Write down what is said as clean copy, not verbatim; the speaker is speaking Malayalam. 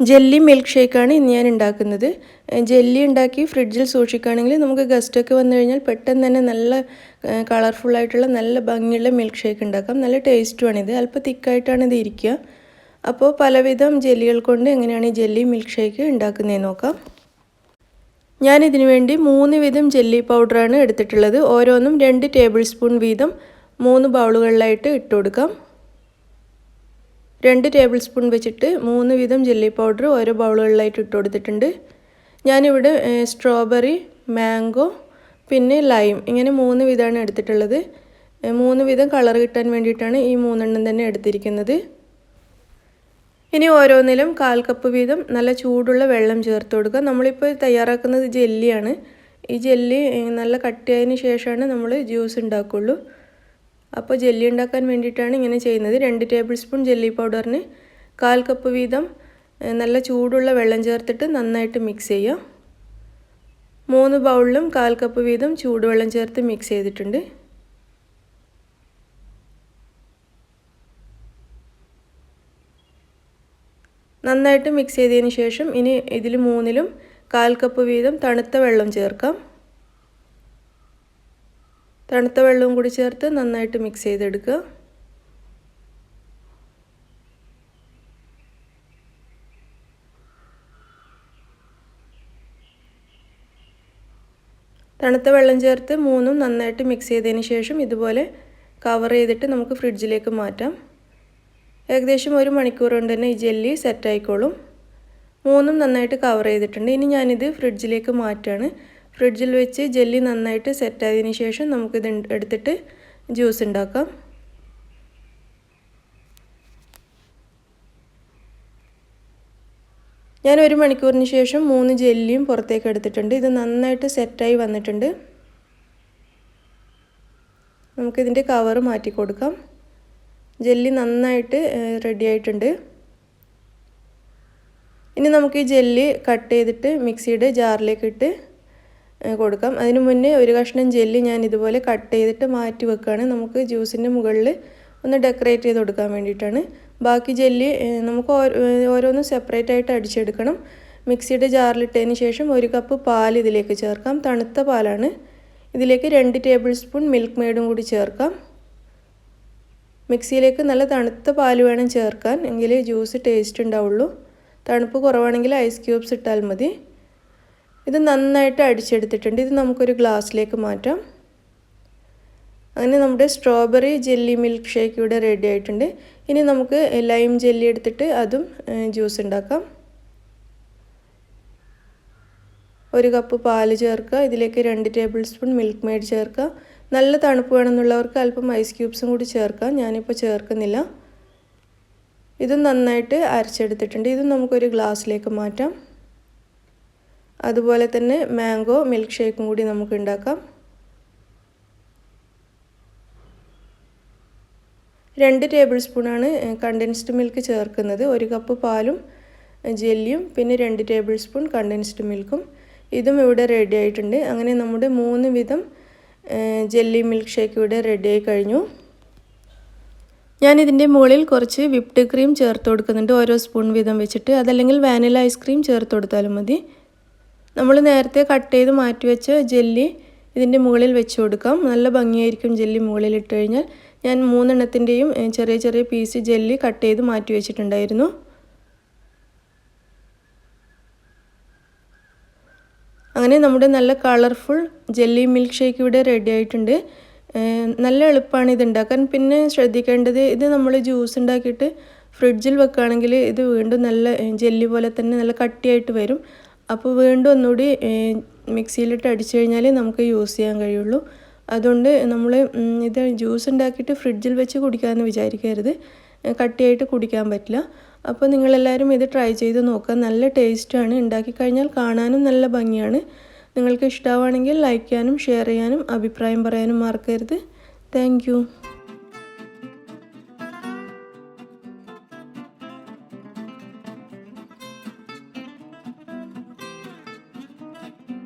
ജെല്ലി മിൽക്ക് ഷേക്കാണ് ഇന്ന് ഞാൻ ഉണ്ടാക്കുന്നത്. ജെല്ലി ഉണ്ടാക്കി ഫ്രിഡ്ജിൽ സൂക്ഷിക്കുകയാണെങ്കിൽ നമുക്ക് ഗസ്റ്റൊക്കെ വന്നു കഴിഞ്ഞാൽ പെട്ടെന്ന് തന്നെ നല്ല കളർഫുള്ളായിട്ടുള്ള നല്ല ഭംഗിയുള്ള മിൽക്ക് ഷേക്ക് ഉണ്ടാക്കാം. നല്ല ടേസ്റ്റുമാണിത്. അല്പം തിക്കായിട്ടാണ് ഇത് ഇരിക്കുക. അപ്പോൾ പലവിധം ജെല്ലികൾ കൊണ്ട് എങ്ങനെയാണ് ഈ ജെല്ലി മിൽക്ക് ഷേക്ക് ഉണ്ടാക്കുന്നതെന്ന് നോക്കാം. ഞാനിതിനു വേണ്ടി 3 വിധം ജെല്ലി പൗഡറാണ് എടുത്തിട്ടുള്ളത്. ഓരോന്നും 2 ടേബിൾ സ്പൂൺ വീതം 3 ബൗളുകളിലായിട്ട് ഇട്ട് കൊടുക്കാം. 2 ടേബിൾ സ്പൂൺ വെച്ചിട്ട് 3 വീതം ജെല്ലി പൗഡർ ഓരോ ബൗളുകളിലായിട്ട് ഇട്ട് കൊടുത്തിട്ടുണ്ട്. ഞാനിവിടെ സ്ട്രോബെറി, മാംഗോ, പിന്നെ ലൈം ഇങ്ങനെ 3 വിധമാണ് എടുത്തിട്ടുള്ളത്. 3 വിധം കളർ കിട്ടാൻ വേണ്ടിയിട്ടാണ് ഈ 3 എണ്ണം തന്നെ എടുത്തിരിക്കുന്നത്. ഇനി ഓരോന്നിലും 1/4 കപ്പ് വീതം നല്ല ചൂടുള്ള വെള്ളം ചേർത്ത് കൊടുക്കുക. നമ്മളിപ്പോൾ തയ്യാറാക്കുന്നത് ജെല്ലിയാണ്. ഈ ജെല്ലി നല്ല കട്ടിയായതിന് ശേഷമാണ് നമ്മൾ ജ്യൂസ് ഉണ്ടാക്കുകയുള്ളൂ. അപ്പോൾ ജെല്ലി ഉണ്ടാക്കാൻ വേണ്ടിയിട്ടാണ് ഇങ്ങനെ ചെയ്യുന്നത്. 2 ടേബിൾ സ്പൂൺ ജെല്ലി പൗഡറിന് 1/4 കപ്പ് വീതം നല്ല ചൂടുള്ള വെള്ളം ചേർത്തിട്ട് നന്നായിട്ട് മിക്സ് ചെയ്യുക. 3 ബൗളിലും 1/4 കപ്പ് വീതം ചൂടുവെള്ളം ചേർത്ത് മിക്സ് ചെയ്തിട്ടുണ്ട്. നന്നായിട്ട് മിക്സ് ചെയ്തതിന് ശേഷം ഇനി ഇതിൽ 3ലും 1/4 കപ്പ് വീതം തണുത്ത വെള്ളം ചേർക്കാം. തണുത്ത വെള്ളവും കൂടി ചേർത്ത് നന്നായിട്ട് മിക്സ് ചെയ്തെടുക്കുക. തണുത്ത വെള്ളം ചേർത്ത് 3ഉം നന്നായിട്ട് മിക്സ് ചെയ്തതിന് ശേഷം ഇതുപോലെ കവർ ചെയ്തിട്ട് നമുക്ക് ഫ്രിഡ്ജിലേക്ക് മാറ്റാം. ഏകദേശം 1 മണിക്കൂർ കൊണ്ട് തന്നെ ഈ ജെല്ലി സെറ്റ് ആയിക്കോളും. 3ഉം നന്നായിട്ട് കവർ ചെയ്തിട്ടുണ്ട്. ഇനി ഞാനിത് ഫ്രിഡ്ജിലേക്ക് മാറ്റാണ്. ഫ്രിഡ്ജിൽ വെച്ച് ജെല്ലി നന്നായിട്ട് സെറ്റായതിനു ശേഷം നമുക്കിത് എടുത്തിട്ട് ജ്യൂസ് ഉണ്ടാക്കാം. ഞാൻ 1 മണിക്കൂറിന് ശേഷം 3 ജെല്ലിയും പുറത്തേക്ക് എടുത്തിട്ടുണ്ട്. ഇത് നന്നായിട്ട് സെറ്റായി വന്നിട്ടുണ്ട്. നമുക്കിതിൻ്റെ കവർ മാറ്റി കൊടുക്കാം. ജെല്ലി നന്നായിട്ട് റെഡി ആയിട്ടുണ്ട്. ഇനി നമുക്ക് ഈ ജെല്ലി കട്ട് ചെയ്തിട്ട് മിക്സിയുടെ ജാറിലേക്ക് ഇട്ട് കൊടുക്കാം. അതിനു മുന്നേ ഒരു കഷ്ണം ജെല്ലി ഞാൻ ഇതുപോലെ കട്ട് ചെയ്തിട്ട് മാറ്റി വെക്കുകയാണ്. നമുക്ക് ജ്യൂസിൻ്റെ മുകളിൽ ഒന്ന് ഡെക്കറേറ്റ് ചെയ്ത് കൊടുക്കാൻ വേണ്ടിയിട്ടാണ്. ബാക്കി ജെല്ലി നമുക്ക് ഓരോന്നും സെപ്പറേറ്റ് ആയിട്ട് അടിച്ചെടുക്കണം. മിക്സിയുടെ ജാറിലിട്ടതിന് ശേഷം 1 കപ്പ് പാൽ ഇതിലേക്ക് ചേർക്കാം. തണുത്ത പാലാണ്. ഇതിലേക്ക് 2 ടേബിൾ സ്പൂൺ മിൽക്ക് മെയ്ഡും കൂടി ചേർക്കാം. മിക്സിയിലേക്ക് നല്ല തണുത്ത പാൽ വേണം ചേർക്കാൻ, എങ്കിലേ ജ്യൂസ് ടേസ്റ്റ് ഉണ്ടാവുള്ളൂ. തണുപ്പ് കുറവാണെങ്കിൽ ഐസ് ക്യൂബ്സ് ഇട്ടാൽ മതി. ഇത് നന്നായിട്ട് അടിച്ചെടുത്തിട്ടുണ്ട്. ഇത് നമുക്കൊരു ഗ്ലാസ്സിലേക്ക് മാറ്റാം. അങ്ങനെ നമ്മുടെ സ്ട്രോബെറി ജെല്ലി മിൽക്ക് ഷേക്ക് ഇവിടെ റെഡി ആയിട്ടുണ്ട്. ഇനി നമുക്ക് ലൈം ജെല്ലി എടുത്തിട്ട് അതും ജ്യൂസ് ഉണ്ടാക്കാം. 1 കപ്പ് പാൽ ചേർക്കുക. ഇതിലേക്ക് 2 ടേബിൾ സ്പൂൺ മിൽക്ക് മെയ്ഡ് ചേർക്കുക. നല്ല തണുപ്പ് വേണമെന്നുള്ളവർക്ക് അല്പം ഐസ് ക്യൂബ്സും കൂടി ചേർക്കാം. ഞാനിപ്പോൾ ചേർക്കുന്നില്ല. ഇതും നന്നായിട്ട് അരച്ചെടുത്തിട്ടുണ്ട്. ഇതും നമുക്കൊരു ഗ്ലാസ്സിലേക്ക് മാറ്റാം. അതുപോലെ തന്നെ മാംഗോ മിൽക്ക് ഷേക്കും കൂടി നമുക്ക് ഉണ്ടാക്കാം. 2 ടേബിൾ സ്പൂണാണ് കണ്ടൻസ്ഡ് മിൽക്ക് ചേർക്കുന്നത്. 1 കപ്പ് പാലും ജെല്ലിയും പിന്നെ 2 ടേബിൾ സ്പൂൺ കണ്ടൻസ്ഡ് മിൽക്കും. ഇതും ഇവിടെ റെഡി ആയിട്ടുണ്ട്. അങ്ങനെ നമ്മുടെ 3 വിധം ജെല്ലി മിൽക്ക് ഷേക്ക് ഇവിടെ റെഡി ആയി കഴിഞ്ഞു. ഞാനിതിൻ്റെ മുകളിൽ കുറച്ച് വിപ്ഡ് ക്രീം ചേർത്ത് കൊടുക്കുന്നുണ്ട്, ഓരോ സ്പൂൺ വീതം വെച്ചിട്ട്. അതല്ലെങ്കിൽ വാനില ഐസ്ക്രീം ചേർത്ത് കൊടുത്താലും മതി. നമ്മൾ നേരത്തെ കട്ട് ചെയ്ത് മാറ്റി വെച്ച ജെല്ലി ഇതിൻ്റെ മുകളിൽ വെച്ച് കൊടുക്കാം. നല്ല ഭംഗിയായിരിക്കും ജെല്ലി മുകളിൽ ഇട്ട് കഴിഞ്ഞാൽ. ഞാൻ 3 എണ്ണത്തിൻ്റെയും ചെറിയ ചെറിയ പീസ് ജെല്ലി കട്ട് ചെയ്ത് മാറ്റി വെച്ചിട്ടുണ്ടായിരുന്നു. അങ്ങനെ നമ്മുടെ നല്ല കളർഫുൾ ജെല്ലി മിൽക്ക് ഷേക്ക് ഇവിടെ റെഡി ആയിട്ടുണ്ട്. നല്ല എളുപ്പമാണ് ഇത് ഉണ്ടാക്കാൻ. പിന്നെ ശ്രദ്ധിക്കേണ്ടത്, ഇത് നമ്മൾ ജ്യൂസ് ഉണ്ടാക്കിയിട്ട് ഫ്രിഡ്ജിൽ വെക്കുകയാണെങ്കിൽ ഇത് വീണ്ടും നല്ല ജെല്ലി പോലെ തന്നെ നല്ല കട്ടിയായിട്ട് വരും. അപ്പോൾ വീണ്ടും ഒന്നുകൂടി മിക്സിയിലിട്ട് അടിച്ചു കഴിഞ്ഞാൽ നമുക്ക് യൂസ് ചെയ്യാൻ കഴിയുള്ളൂ. അതുകൊണ്ട് നമ്മൾ ഇത് ജ്യൂസ് ഉണ്ടാക്കിയിട്ട് ഫ്രിഡ്ജിൽ വെച്ച് കുടിക്കാമെന്ന് വിചാരിക്കരുത്. കട്ടിയായിട്ട് കുടിക്കാൻ പറ്റില്ല. അപ്പോൾ നിങ്ങളെല്ലാവരും ഇത് ട്രൈ ചെയ്ത് നോക്കുക. നല്ല ടേസ്റ്റാണ്. ഉണ്ടാക്കി കഴിഞ്ഞാൽ കാണാനും നല്ല ഭംഗിയാണ്. നിങ്ങൾക്ക് ഇഷ്ടമാണെങ്കിൽ ലൈക്ക് ചെയ്യാനും ഷെയർ ചെയ്യാനും അഭിപ്രായം പറയാനും മറക്കരുത്. Thank you.